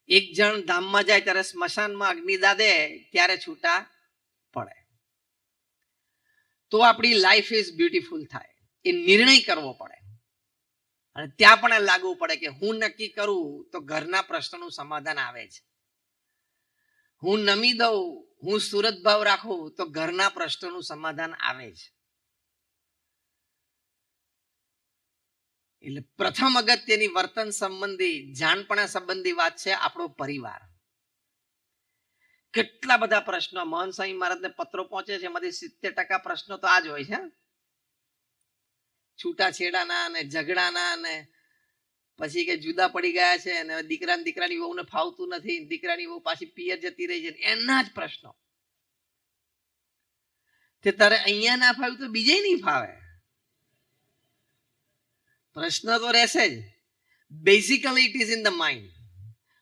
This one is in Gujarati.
એક જણ ધામમાં જાય ત્યારે સ્મશાનમાં અગ્નિદાહ દે ત્યારે છૂટા પડે. તો આપણી લાઈફ ઇઝ બ્યુટીફુલ થાય. એ નિર્ણય કરવો પડે અને ત્યાં પણ લાગુ પડે કે હું નક્કી કરું તો ઘરના પ્રશ્નનું સમાધાન આવે છે. હું નમી દઉં, હું સુરત ભાવ રાખું તો ઘરના પ્રશ્નોનું સમાધાન આવે છે. એટલે પ્રથમ અગત્યની વર્તન સંબંધી, જાણપણા સંબંધી વાત છે આપણો પરિવાર. કેટલા બધા પ્રશ્નો મહંત સ્વામી મહારાજને પત્રો પહોંચે છે, એમાંથી 70% પ્રશ્નો તો આ જ હોય છે. છૂટાછેડાના અને ઝઘડાના અને પછી કે જુદા પડી ગયા છે અને દીકરાની વહુને ફાવતું નથી, દીકરાની વહુ પાછી પિયર જતી રહી છે, એના જ પ્રશ્નો. તે તારે અહીંયા ના ફાવ્યું તો બીજે નહીં ફાવે. પ્રશ્ન તો રહેશે જ. Basically it is in the mind.